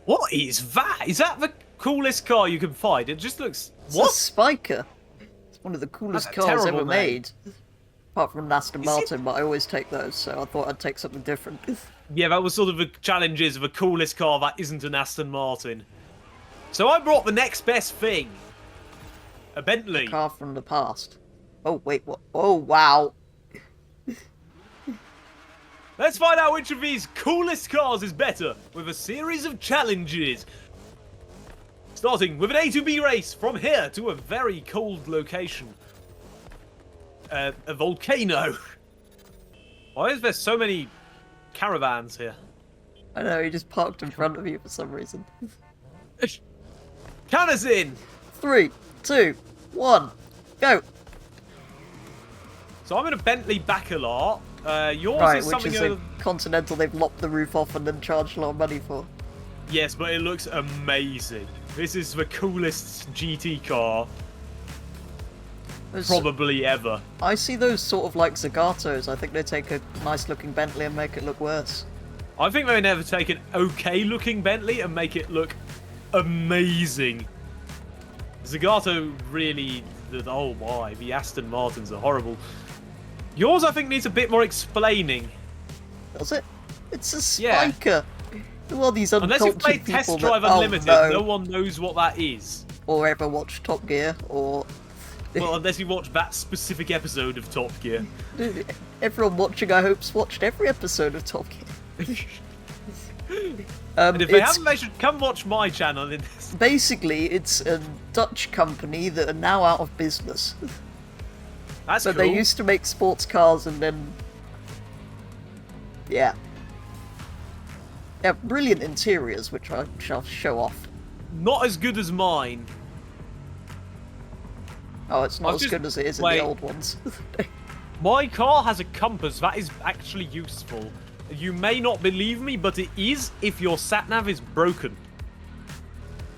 What is that? Is that the coolest car you can find? It just looks... It's what? a Spiker. It's one of the coolest That's a cars terrible ever name. made. Apart from an Aston Is Martin, but I always take those, so I thought I'd take something different. Yeah, that was sort of the challenges of the coolest car that isn't an Aston Martin. So I brought the next best thing. A Bentley. Car from the past. Oh, wait, what? Oh, wow. Let's find out which of these coolest cars is better with a series of challenges. Starting with an A to B race from here to a very cold location. A volcano. Why is there so many caravans here? I know, he just parked in front of you for some reason. Count us in! 3, 2, 1, go! So I'm in a Bentley Bacalar. Yours Right, is which something is a Continental they've lopped the roof off and then charged a lot of money for. Yes, but it looks amazing. This is the coolest GT car probably ever. I see those sort of like Zagatos. I think they take a nice looking Bentley and make it look worse. I think they never take an okay looking Bentley and make it look amazing. Zagato really... oh my, the Aston Martins are horrible. Yours, I think, needs a bit more explaining. Does it? It's a Spiker. Yeah. Who are these unless you've uncultured played Test people Drive that... Unlimited, Oh, no one knows what that is. Or ever watched Top Gear, or... Well, unless you watch that specific episode of Top Gear. Everyone watching, I hope's watched every episode of Top Gear. And if they haven't, they should come watch my channel. In this. Basically, it's a Dutch company that are now out of business. That's so cool. They used to make sports cars and then... Yeah. They have brilliant interiors, which I shall show off. Not as good as mine. Oh, it's not as good as it is in the old ones. My car has a compass that is actually useful. You may not believe me, but it is if your sat-nav is broken.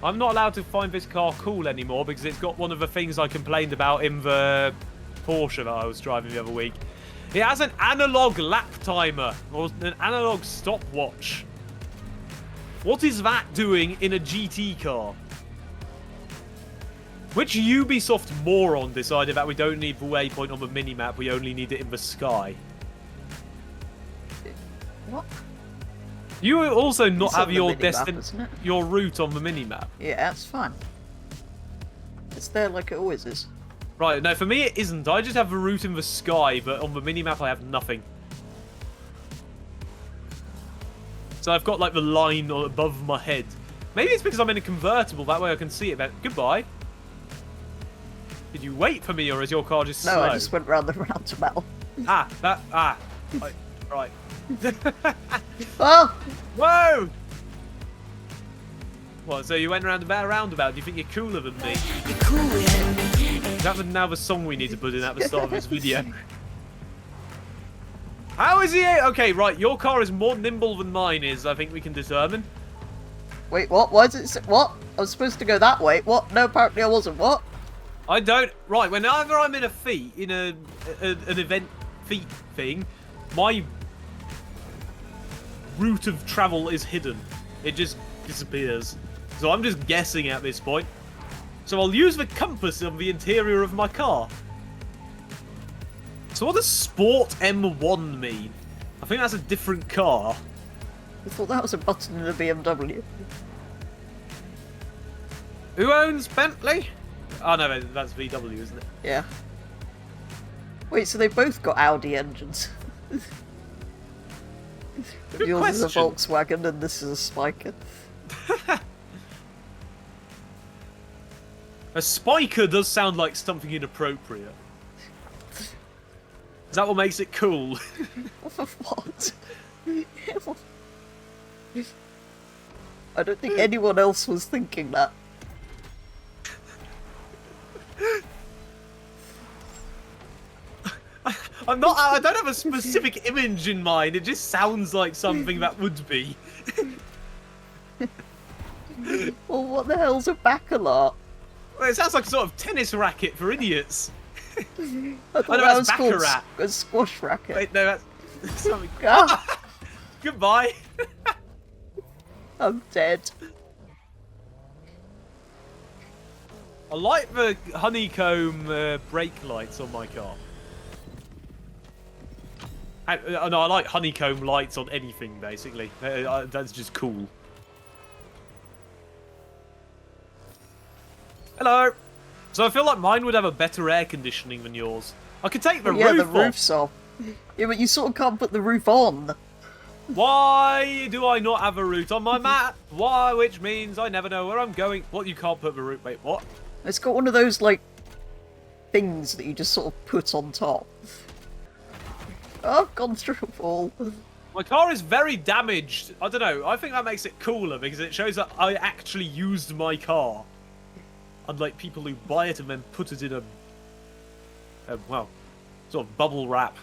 I'm not allowed to find this car cool anymore because it's got one of the things I complained about in the Porsche that I was driving the other week. It has an analog lap timer, or an analog stopwatch. What is that doing in a GT car? Which Ubisoft moron decided that we don't need the waypoint on the minimap, we only need it in the sky? What? You also not It's have on your the minimap, isn't it? your route on the minimap. Yeah, that's fine. It's there like it always is. Right, no, for me it isn't. I just have a route in the sky, but on the minimap I have nothing. So I've got like the line above my head. Maybe it's because I'm in a convertible, that way I can see it better. Goodbye. Did you wait for me, or is your car just slow? No, I just went round the roundabout. Right. Oh! Whoa! What, so you went round about a roundabout? Do you think you're cooler than me? You're cooler than me. Is that now the song we need to put in at the start of this video? How is he? Okay, right, your car is more nimble than mine is, I think we can determine. Wait, what? Why is it... What? I was supposed to go that way. What? No, apparently I wasn't. What? I don't... Right, whenever I'm in a feat, in an event feat thing, my route of travel is hidden. It just disappears. So I'm just guessing at this point. So I'll use the compass on the interior of my car. So what does Sport M1 mean? I think that's a different car. I thought that was a button in a BMW. Who owns Bentley? Oh no, that's VW, isn't it? Yeah. Wait, so they both got Audi engines. Good Yours question. is a Volkswagen and this is a Spiker. A spiker does sound like something inappropriate. Is that what makes it cool? What? I don't think anyone else was thinking that. I don't have a specific image in mind. It just sounds like something that would be. Well, what the hell's a Bacalar? Well, it sounds like a sort of tennis racket for idiots. I thought know, that that's was called Baccarat. a squash racket. Wait, no, that's something. Ah, Goodbye. I'm dead. I like the honeycomb brake lights on my car. No, I like honeycomb lights on anything, basically. That's just cool. Hello. So I feel like mine would have a better air conditioning than yours. I could take the roof off. Yeah, the roof's off. Yeah, but you sort of can't put the roof on. Why do I not have a route on my map? Why? Which means I never know where I'm going. What? You can't put the route? Wait, what? It's got one of those, like, things that you just sort of put on top. Oh, I've gone through a wall. My car is very damaged. I don't know. I think that makes it cooler because it shows that I actually used my car. Unlike people who buy it and then put it in a well, sort of bubble wrap.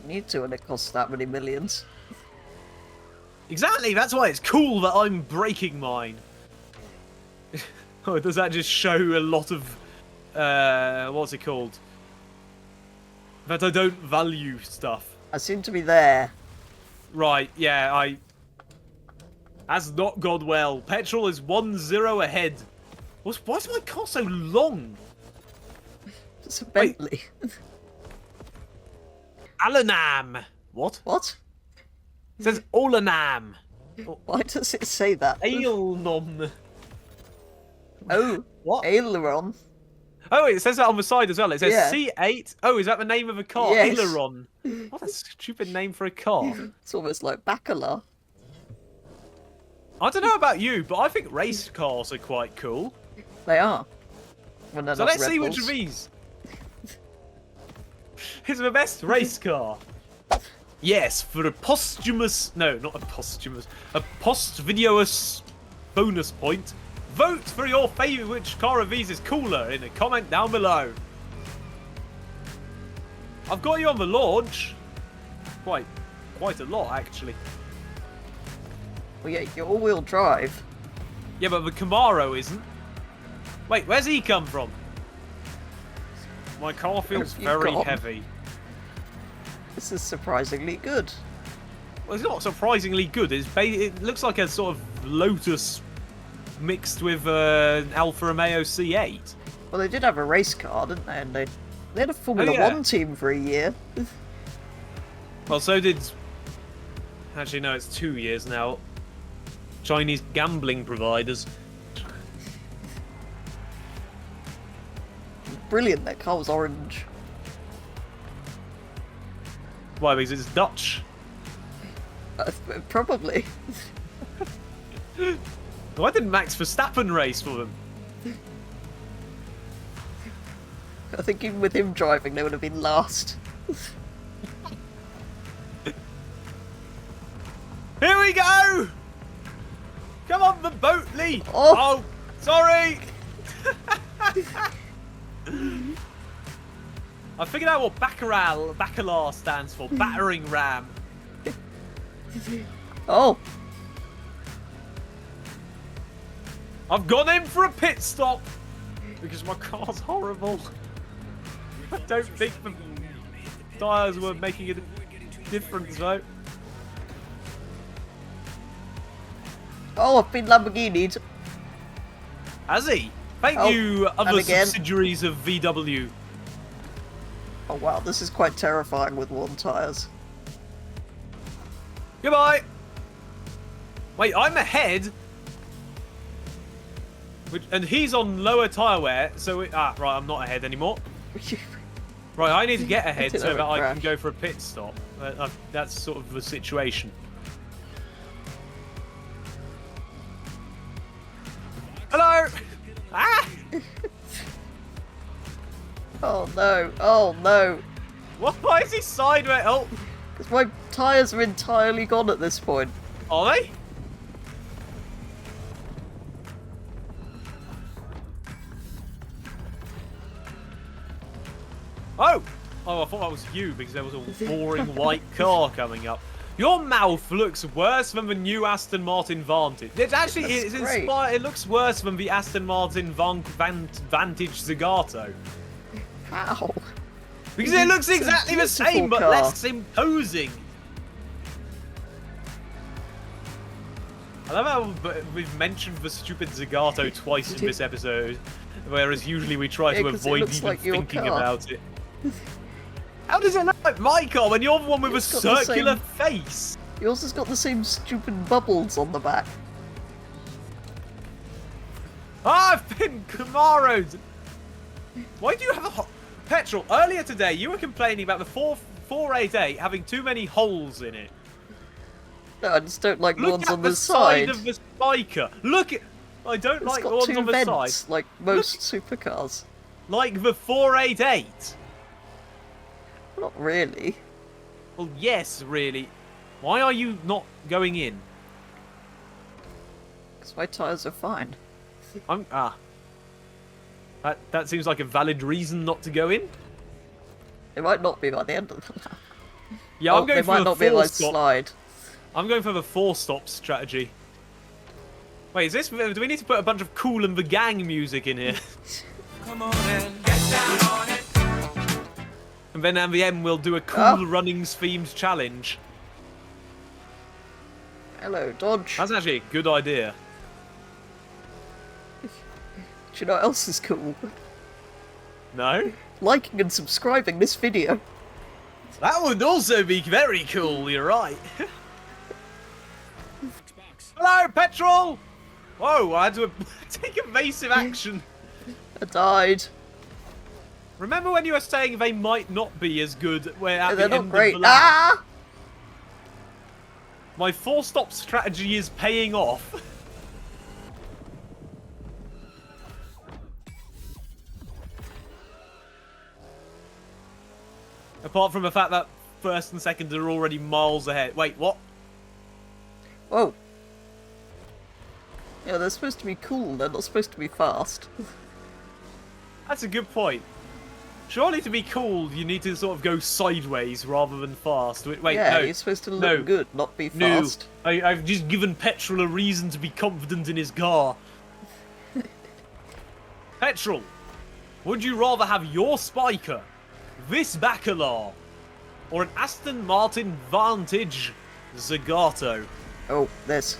Need to, and it costs that many millions. Exactly. That's why it's cool that I'm breaking mine. Oh, does that just show a lot of what's it called? That I don't value stuff. I seem to be there. Right, yeah, has not gone well. Petrol is 1-0 ahead. Why is my car so long? It's a Bentley. Alanam. What? What? It says Olanam. Why does it say that? Ailnom. Oh, What? aileron. Oh, it says that on the side as well. It says Yeah. C8. Oh, is that the name of a car? Yes. Aileron. What a stupid name for a car. It's almost like Bacala. I don't know about you, but I think race cars are quite cool. They are. When they're So not let's see which rebels. of these is the best race car. Yes, for a posthumous... No, not a posthumous. A post-videous bonus point. Vote for your favourite which car of these is cooler in a comment down below. I've got you on the launch. Quite a lot, actually. Well, yeah, you're all-wheel drive. Yeah, but the Camaro isn't. Wait, where's he come from? My car feels Where have you very gone? heavy. This is surprisingly good. Well, it's not surprisingly good. It looks like a sort of Lotus mixed with an Alfa Romeo C8. Well, they did have a race car, didn't they? And they had a Formula yeah. One team for a year. Well, so did... Actually, no, it's 2 years now. Chinese gambling providers. Brilliant, that car was orange. Why? Because it's Dutch. Probably. Why didn't Max Verstappen race for them? I think even with him driving, they would have been last. Here we go! Come on, the boat, Lee! Oh. Sorry! I figured out what Baccarat stands for. Battering ram. Oh, I've gone in for a pit stop because my car's horrible. I don't think the tyres were making a difference though. oh, I've been Lamborghini'd. Has he? Thank Oh, you, and other again. subsidiaries of VW. Oh wow, this is quite terrifying with worn tyres. Goodbye. Wait, I'm ahead. And he's on lower tyre wear, so... right, I'm not ahead anymore. Right, I need to get ahead didn't so know that it I can crashed. go for a pit stop. That's sort of the situation. Hello! Ah! Oh no, oh no. Why is he sideways? Oh, Because my tyres are entirely gone at this point. are they? Oh! Oh, I thought that was you because there was a boring white car coming up. Your mouth looks worse than the new Aston Martin Vantage. It's actually, That's it's great. inspired. It looks worse than the Aston Martin Vantage Zagato. How? Because it looks It's a exactly the beautiful same, but car. less imposing. I love how we've mentioned the stupid Zagato twice in this episode, whereas usually we try to 'cause it avoid looks even like your thinking car. about it. How does it look like my car when you're the one with It's a got the circular same- face? Yours has got the same stupid bubbles on the back. I've been Camaro'd! Why do you have a petrol? Earlier today, you were complaining about the 488 having too many holes in it. No, I just don't like the Look ones at on the the side side. of the spiker. Look at. I don't It's like the got ones two on the vents, side. like most supercars. Like the 488. Not really. Well, yes, really. Why are you not going in? Because my tyres are fine. That seems like a valid reason not to go in. It might not be by the end of the lap. Yeah, I'm going they for might the not be my 4-stop. slide. I'm going for the 4-stop strategy. Wait, is this? Do we need to put a bunch of Cool and the Gang music in here? Come on and get down on it. And then at the end we'll do a Cool Oh. Runnings themed challenge. Hello, Dodge. That's actually a good idea. Do you know what else is cool? No? Liking and subscribing this video. That would also be very cool, you're right. Hello, petrol! Whoa, I had to take evasive action. I died. Remember when you were saying they might not be as good where at They're the not end great. of the lap? Ah! My 4-stop strategy is paying off. Apart from the fact that first and second are already miles ahead. Wait, what? Whoa. Yeah, they're supposed to be cool, they're not supposed to be fast. That's a good point. Surely to be cool, you need to sort of go sideways rather than fast. Wait, yeah, no. you're supposed to look No. good, not be No, fast. I've just given Petrol a reason to be confident in his car. Petrol, would you rather have your Spiker, this Bacalar, or an Aston Martin Vantage Zagato? Oh, this.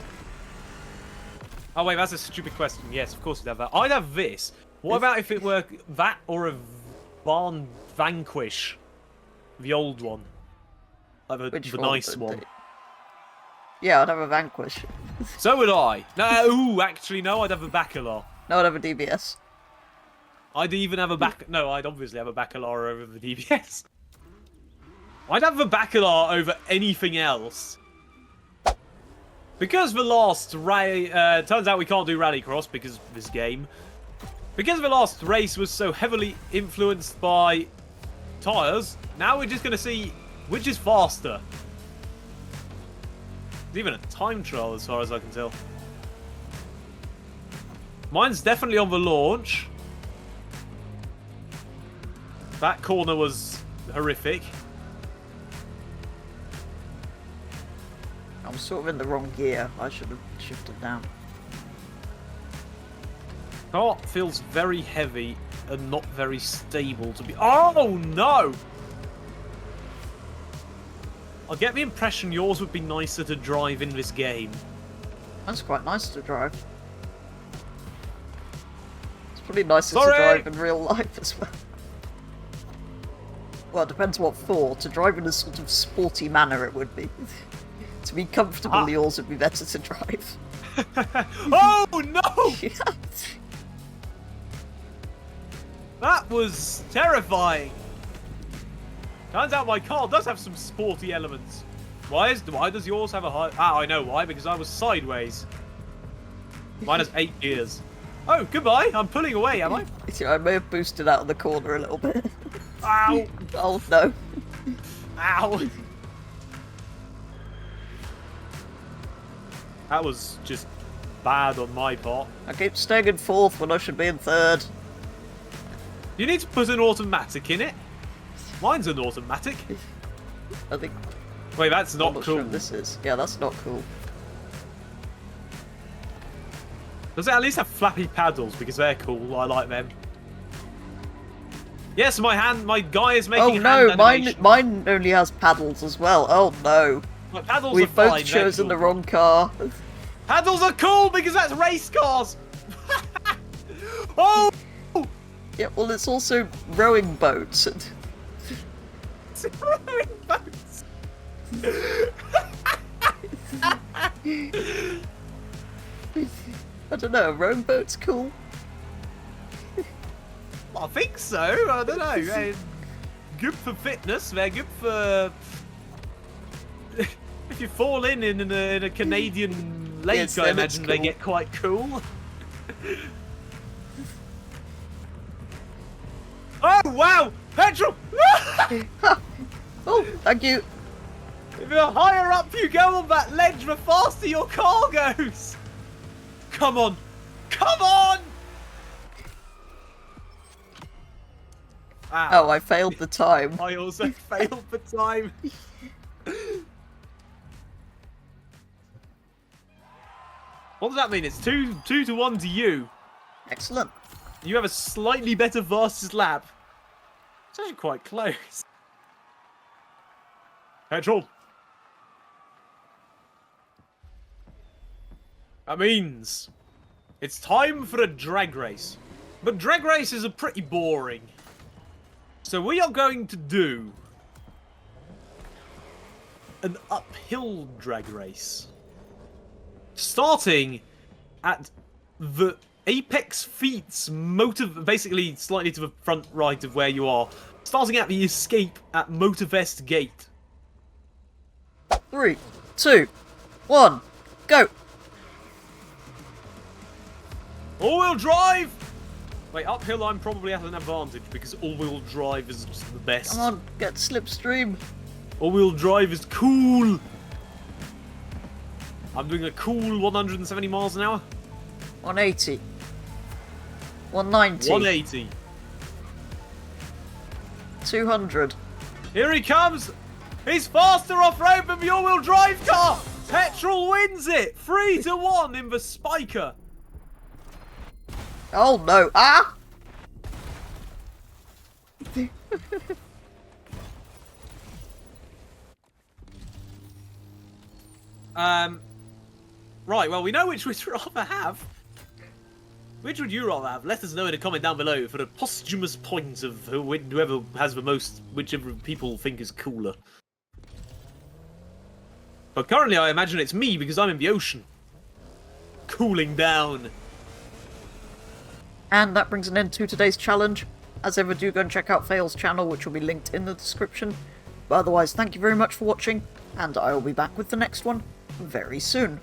Oh wait, that's a stupid question. Yes, of course you'd have that. I'd have this. What about if it were that or a Vanquish? The old one. Like Which the one nice would one. they- Yeah, I'd have a Vanquish. So would I. No, ooh, actually no, I'd have a Bacalar. No, I'd have a DBS. I'd even have a No, I'd obviously have a Bacalar over the DBS. I'd have the Bacalar over anything else. Because the last turns out we can't do Rallycross because of this game. Because the last race was so heavily influenced by tyres, now we're just going to see which is faster. There's even a time trial as far as I can tell. Mine's definitely on the launch. That corner was horrific. I'm sort of in the wrong gear. I should have shifted down. Car feels very heavy and not very stable to be. Oh no! I get the impression yours would be nicer to drive in this game. That's quite nice to drive. It's probably nicer Sorry! to drive in real life as well. Well, it depends what for. To drive in a sort of sporty manner it would be. To be comfortable, yours would be better to drive. Oh no! Yeah. That was terrifying. Turns out my car does have some sporty elements. Why does yours have a high... Ah, I know why, because I was sideways. Mine has 8 gears. Oh, goodbye. I'm pulling away, am I? I may have boosted out of the corner a little bit. Ow! Oh no. Ow! That was just bad on my part. I keep staying in fourth when I should be in third. You need to put an automatic in it. Mine's an automatic. I think. Wait, that's I'm not not cool. sure if this is. Yeah, that's not cool. Does it at least have flappy paddles? Because they're cool. I like them. Yes, my guy is making Oh hand no, animation. mine only has paddles as well. Oh no. My paddles We've are fine, both they're chosen cool. the wrong car. Handles are cool because that's race cars. Oh! Yeah, well, it's also rowing boats. It's rowing boats. I don't know, a rowing boat's cool. I think so. I don't know. They're good for fitness. They're good for if you fall in a Canadian lake. Yes, I then it's imagine they cool. get quite cool. Oh wow! Petrol! Oh, thank you. The higher up you go on that ledge, the faster your car goes. Come on! Come on! Ow. Oh, I failed the time. I also failed the time. What does that mean? It's 2 to 1 to you. Excellent. You have a slightly better fastest lap. It's actually quite close. Petrol. That means it's time for a drag race. But drag races are pretty boring. So we are going to do an uphill drag race. Starting at the Apex Feats basically slightly to the front right of where you are. Starting at the escape at Motorfest Gate. 3, 2, 1, go! All-wheel drive! Wait, uphill I'm probably at an advantage because all-wheel drive is just the best. Come on, get slipstream. All-wheel drive is cool! I'm doing a cool 170 miles an hour. 180. 190. 180. 200. Here he comes! He's faster off-road than the all-wheel drive car! Petrol wins it! 3 to 1 in the Spiker. Oh no. Ah! Right, well, we know which we'd rather have. Which would you rather have? Let us know in a comment down below for a posthumous point of whoever has the most, whichever people think is cooler. But currently I imagine it's me because I'm in the ocean. Cooling down. And that brings an end to today's challenge. As ever, do go and check out Fail's channel, which will be linked in the description. But otherwise, thank you very much for watching, and I will be back with the next one very soon.